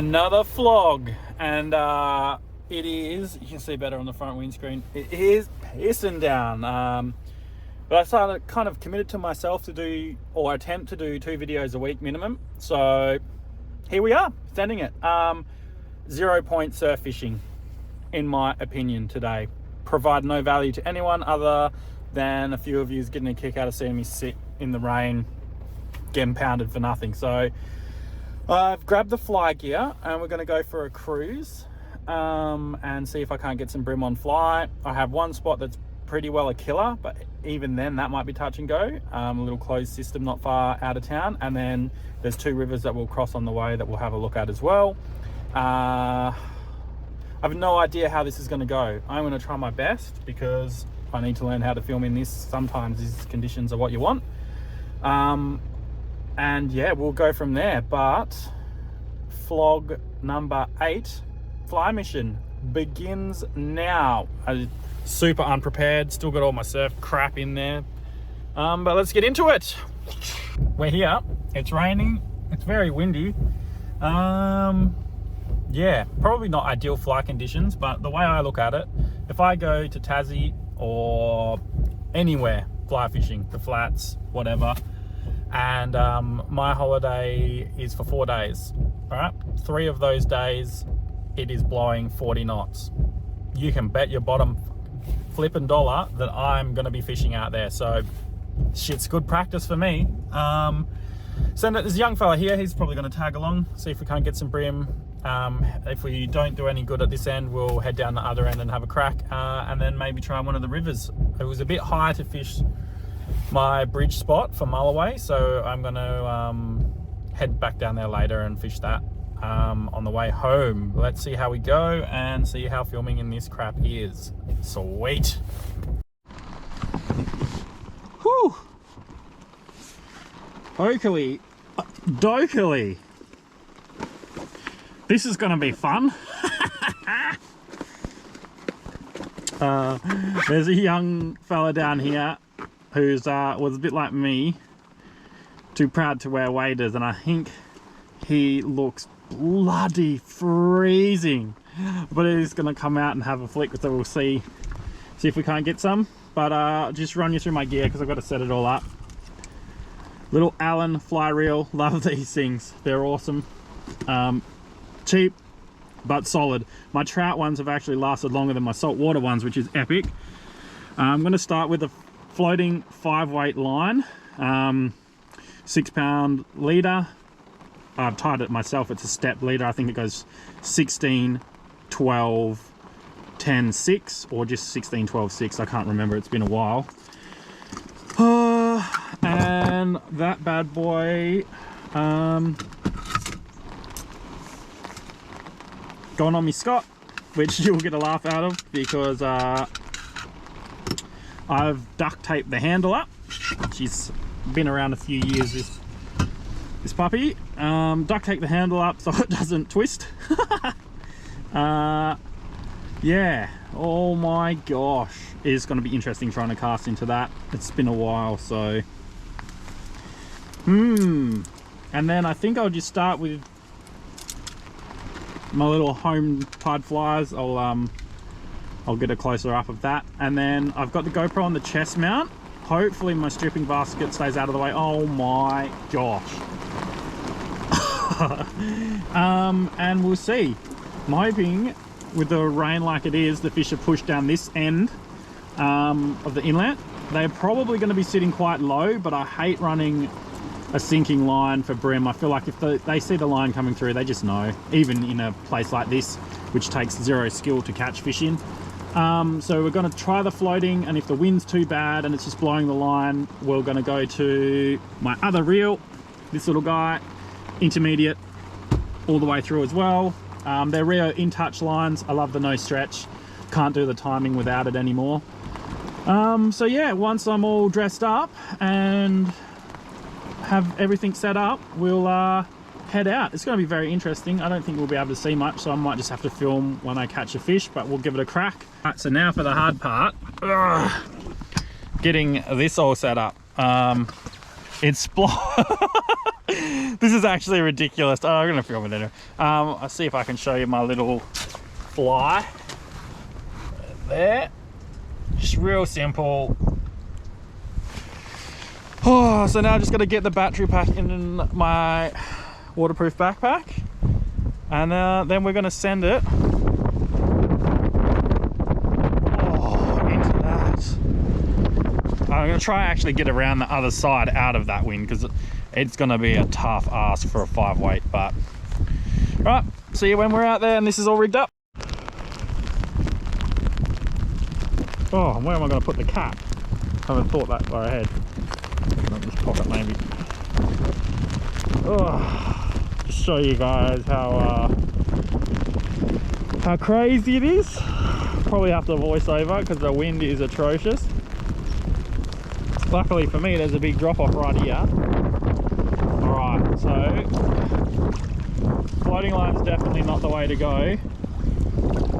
Another flog, and it is, you can see better on the front windscreen, it is pissing down. But I started kind of committed to myself to do, or attempt to do, 2 videos a week minimum. So here we are, sending it. 0 point surf fishing, in my opinion, today. Provide no value to anyone other than a few of you getting a kick out of seeing me sit in the rain, getting pounded for nothing. So I've grabbed the fly gear and we're going to go for a cruise and see if I can't get some brim on fly. I have one spot that's pretty well a killer, but even then that might be touch and go. A little closed system not far out of town, and then there's 2 rivers that we'll cross on the way that we'll have a look at as well. I have no idea how this is going to go. I'm going to try my best because I need to learn how to film in this. Sometimes these conditions are what you want. And yeah, we'll go from there. But flog number 8 fly mission begins now. Super unprepared, still got all my surf crap in there. But let's get into it. We're here, it's raining, it's very windy. Yeah, probably not ideal fly conditions, but the way I look at it, if I go to Tassie or anywhere fly fishing, the flats, whatever, and my holiday is for 4 days, all right? 3 of those days it is blowing 40 knots. You can bet your bottom flipping dollar that I'm going to be fishing out there. So shit's good practice for me. So there's a young fella here, he's probably going to tag along, see if we can't get some brim. If we don't do any good at this end, we'll head down the other end and have a crack, and then maybe try one of the rivers. It was a bit high to fish my bridge spot for Mulloway, so I'm going to head back down there later and fish that on the way home. Let's see how we go and see how filming in this crap is. Sweet. Whew. Oakley, Dokely. This is going to be fun. There's a young fella down here who's was a bit like me, too proud to wear waders, and I think he looks bloody freezing. But he's going to come out and have a flick, so we'll see if we can't get some. But I'll just run you through my gear because I've got to set it all up. Little Allen fly reel, love these things, they're awesome. Cheap but solid. My trout ones have actually lasted longer than my saltwater ones, which is epic. I'm going to start with a floating 5-weight line, 6-pound leader. I've tied it myself, it's a step leader. I think it goes 16, 12, 10, 6, or just 16, 12, 6. I can't remember, it's been a while. And that bad boy, going on me Scott, which you'll get a laugh out of because I've duct taped the handle up. She's been around a few years, this puppy. Duct tape the handle up so it doesn't twist. Yeah, oh my gosh, it's going to be interesting trying to cast into that. It's been a while, so and then I think I'll just start with my little home tied flies. I'll get a closer up of that, and then I've got the GoPro on the chest mount. Hopefully my stripping basket stays out of the way. Oh my gosh. And we'll see. I'm hoping with the rain like it is, the fish are pushed down this end of the inlet. They're probably going to be sitting quite low, but I hate running a sinking line for brim. I feel like if they see the line coming through, they just know, even in a place like this, which takes 0 skill to catch fish in. So we're going to try the floating, and if the wind's too bad and it's just blowing the line, we're going to go to my other reel, this little guy, intermediate, all the way through as well. They're Rio in-touch lines. I love the no stretch. Can't do the timing without it anymore. So yeah, once I'm all dressed up and have everything set up, we'll head out. It's going to be very interesting. I don't think we'll be able to see much, so I might just have to film when I catch a fish, but we'll give it a crack. Right, so now for the hard part. Getting this all set up. It's This is actually ridiculous. Oh, I'm gonna film it anyway. I'll see if I can show you my little fly. There. Just real simple. Oh, so now I just got to get the battery pack in my waterproof backpack, and then we're going to send it into that. I'm going to try actually get around the other side out of that wind, because it's going to be a tough ask for a 5-weight. But right, see you when we're out there and this is all rigged up. Oh, where am I going to put the cap? I haven't thought that far ahead. Not this pocket maybe. Oh, just show you guys how crazy it is. Probably have to voice over because the wind is atrocious. Luckily for me, there's a big drop off right here. Alright, so floating line's definitely not the way to go,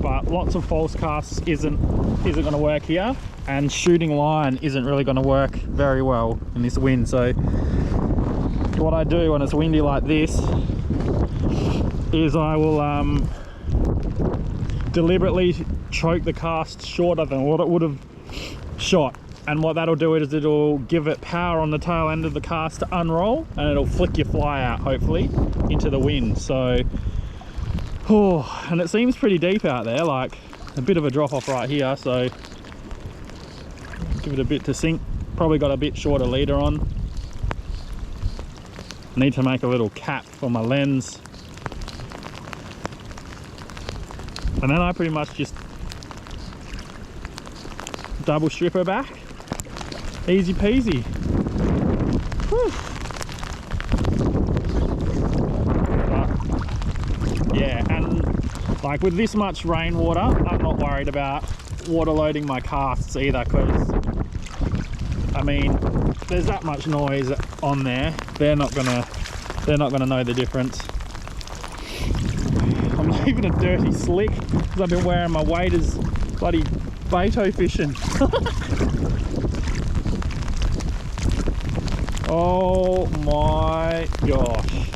but lots of false casts isn't going to work here, and shooting line isn't really going to work very well in this wind. So what I do when it's windy like this is I will deliberately choke the cast shorter than what it would have shot, and what that'll do is it'll give it power on the tail end of the cast to unroll, and it'll flick your fly out hopefully into the wind. So and it seems pretty deep out there, like a bit of a drop off right here, so give it a bit to sink. Probably got a bit shorter leader on. Need to make a little cap for my lens, and then I pretty much just double strip her back. Easy peasy. Whew. But, yeah, and like with this much rainwater, I'm not worried about water loading my casts either, because I mean, there's that much noise on there. They're not gonna know the difference. I'm leaving a dirty slick because I've been wearing my waders bloody Beto fishing. Oh my gosh.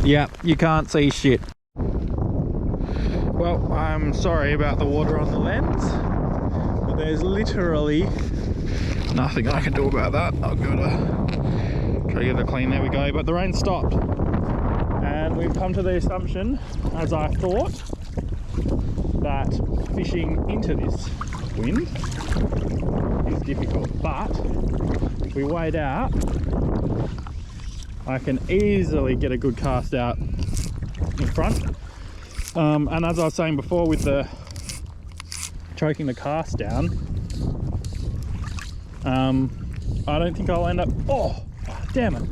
Yeah, you can't see shit. Well, I'm sorry about the water on the lens, but there's literally nothing I can do about that. I'll go to try to get it clean. There we go. But the rain stopped, and we've come to the assumption, as I thought, that fishing into this wind is difficult. But if we wade out, I can easily get a good cast out in front. And as I was saying before, with the choking the cast down, I don't think I'll end up, oh damn it,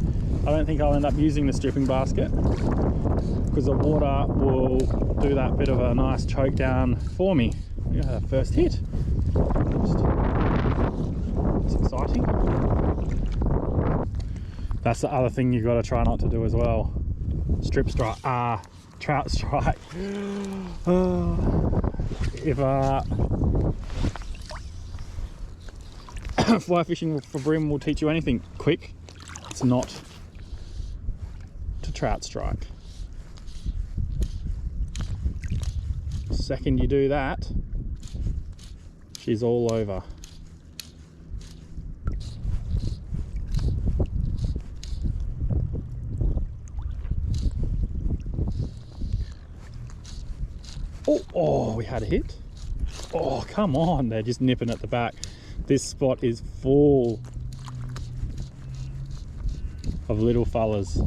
I don't think I'll end up using the stripping basket, because the water will do that bit of a nice choke down for me. We got our first hit. It's exciting. That's the other thing you've got to try not to do as well. Strip strike, trout strike. If fly fishing for bream will teach you anything quick, it's not to trout strike. The second you do that, she's all over. Oh, we had a hit. Oh, come on, they're just nipping at the back. This spot is full of little fellas.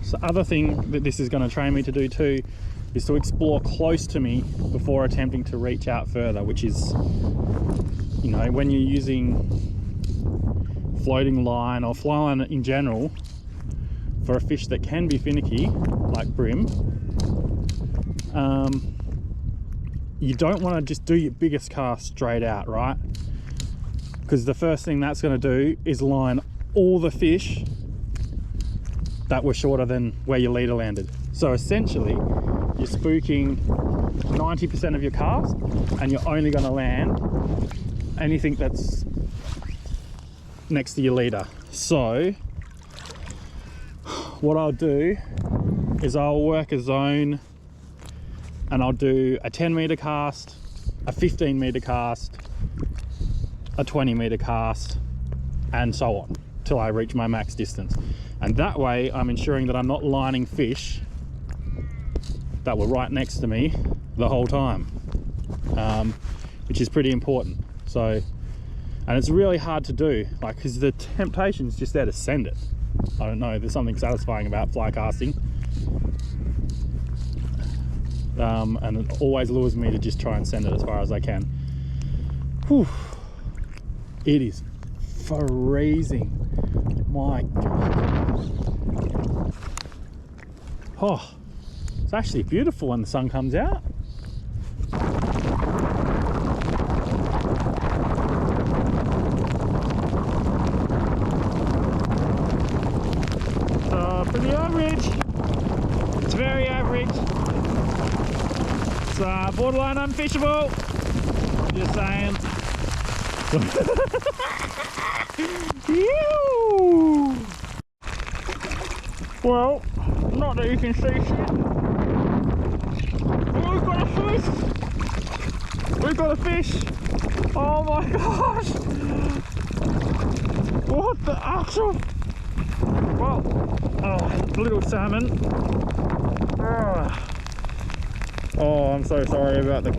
So other thing that this is going to train me to do too is to explore close to me before attempting to reach out further, which is, you know, when you're using floating line or fly line in general for a fish that can be finicky like bream, you don't want to just do your biggest cast straight out, right? Because the first thing that's going to do is line all the fish that were shorter than where your leader landed. So essentially, you're spooking 90% of your cast, and you're only going to land anything that's next to your leader. So what I'll do is I'll work a zone, and I'll do a 10 meter cast, a 15 meter cast, a 20 meter cast, and so on till I reach my max distance. And that way I'm ensuring that I'm not lining fish that were right next to me the whole time, which is pretty important. So, and it's really hard to do, like, because the temptation is just there to send it. I don't know, there's something satisfying about fly casting, and it always lures me to just try and send it as far as I can. Whew. It is freezing, my God. Oh, it's actually beautiful when the sun comes out. Pretty average. It's very average. It's borderline unfishable. Just saying. Well, not that you can see shit. Oh, we've got a fish! We've got a fish! Oh my gosh! What the actual? Well, little salmon. Oh, I'm so sorry about the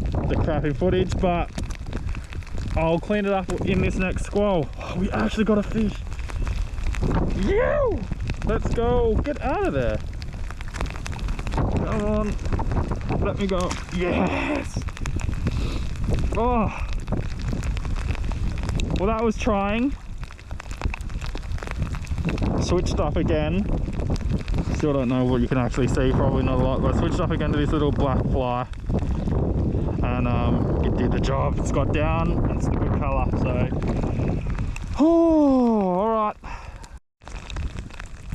crappy footage, but I'll clean it up in this next squall. Oh, we actually got a fish. You! Let's go. Get out of there. Come on. Let me go. Yes! Oh. Well, that was trying. Switched up again. Still don't know what you can actually see, probably not a lot, but I switched up again to this little black fly, and it did the job. It's got down and it's a good colour, so alright.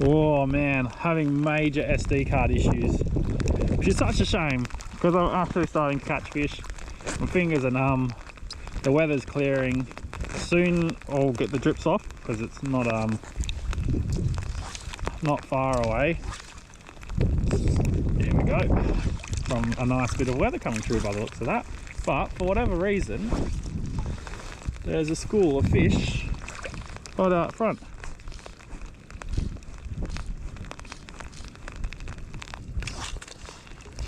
Oh man, having major SD card issues, which is such a shame because I'm actually starting to catch fish. My fingers are numb, the weather's clearing. Soon I'll get the drips off because it's not far away. Here we go, from a nice bit of weather coming through by the looks of that. But for whatever reason, there's a school of fish right out front.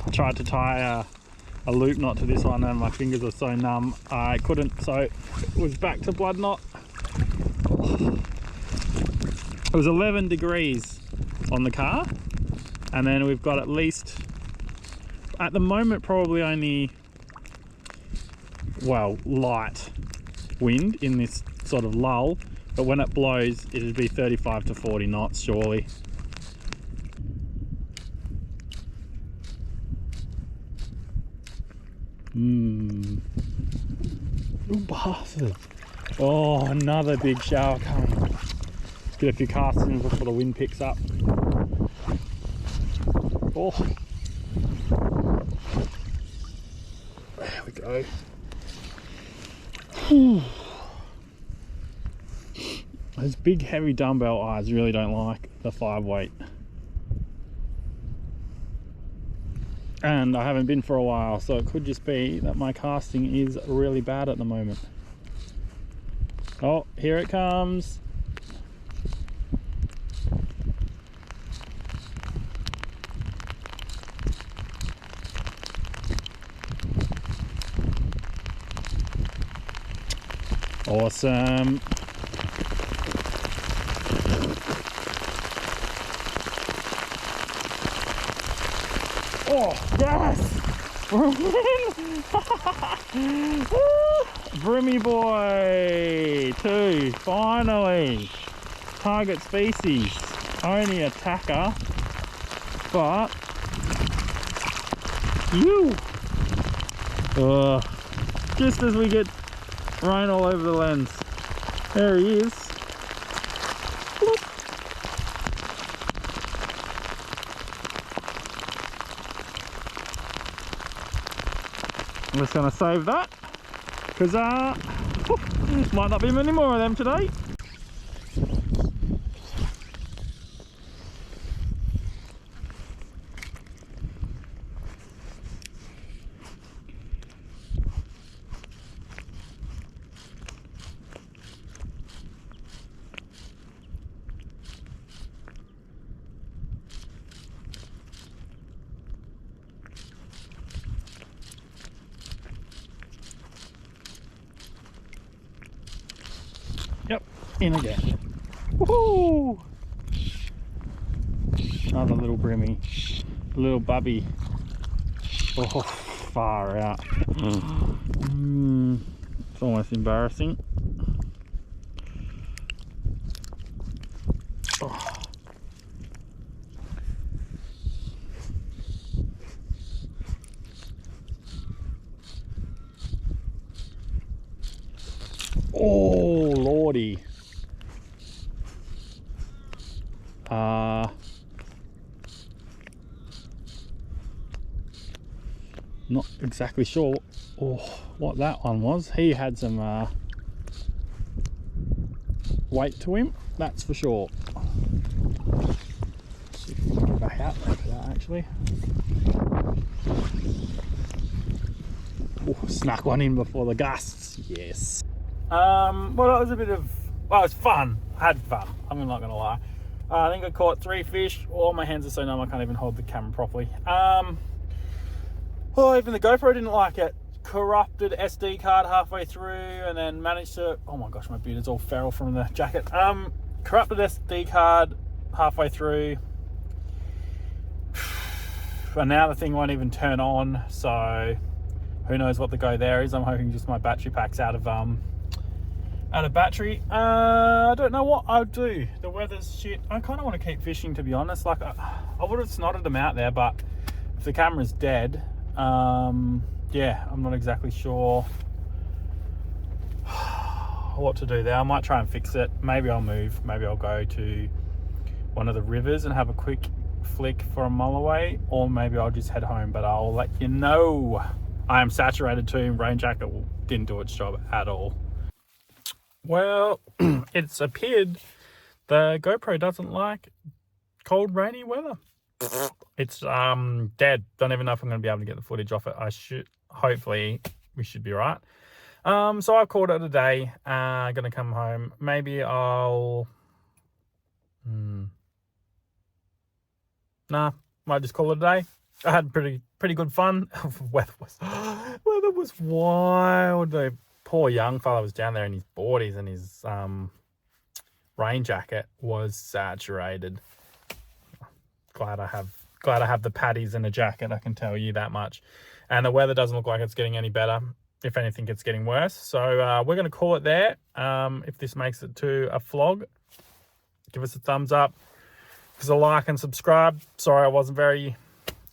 I tried to tie a loop knot to this one and my fingers are so numb I couldn't, so it was back to blood knot. It was 11 degrees on the car, and then we've got at least, at the moment, probably only, well, light wind in this sort of lull, but when it blows it'd be 35 to 40 knots surely. Oh, bastard. Oh, another big shower coming. Get a few casts in before the wind picks up. Oh, there we go. Those big heavy dumbbell eyes really don't like the 5 weight. And I haven't been for a while, so it could just be that my casting is really bad at the moment. Oh, here it comes. Awesome. Oh, yes! Brummy boy! 2, finally! Target species. Only attacker. But... you! Just as we get rain all over the lens. There he is. I'm just going to save that because might not be many more of them today. Yep, in again. Woohoo! Another little brimmy, little bubby. Oh, far out. It's almost embarrassing. Oh, lordy. Not exactly sure what that one was. He had some weight to him, that's for sure. Let's see if we can get back out there for that actually. Oh, snuck one in before the gusts. Yes. Well, that was a bit of, well, it was fun. I had fun, I'm not gonna lie. I think I caught 3 fish. Oh, my hands are so numb I can't even hold the camera properly. Well, even the GoPro didn't like it. Corrupted SD card halfway through, and then managed to, oh my gosh, my beard is all feral from the jacket. Corrupted SD card halfway through, and now the thing won't even turn on, so who knows what the go there is. I'm hoping just my battery pack's out of battery. I don't know what I'll do. The weather's shit. I kind of want to keep fishing, to be honest. Like, I would have snotted them out there, but if the camera's dead, yeah, I'm not exactly sure what to do there. I might try and fix it. Maybe I'll move. Maybe I'll go to one of the rivers and have a quick flick for a mile away, or maybe I'll just head home, but I'll let you know. I am saturated too. Rain jacket didn't do its job at all. Well, it's appeared the GoPro doesn't like cold, rainy weather. It's dead. Don't even know if I'm going to be able to get the footage off it. Hopefully we should be right. So I've called it a day. Gonna come home. Maybe I'll might just call it a day. I had pretty good fun. Weather was wild. The poor young fella was down there in his boardies, and his rain jacket was saturated. Glad I have the patties and a jacket, I can tell you that much. And the weather doesn't look like it's getting any better. If anything, it's getting worse. So we're going to call it there. If this makes it to a vlog, give us a thumbs up, give us a like and subscribe. Sorry I wasn't very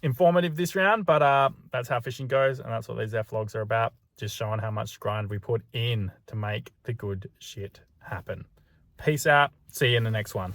informative this round, but that's how fishing goes, and that's what these vlogs are about. Just showing how much grind we put in to make the good shit happen. Peace out. See you in the next one.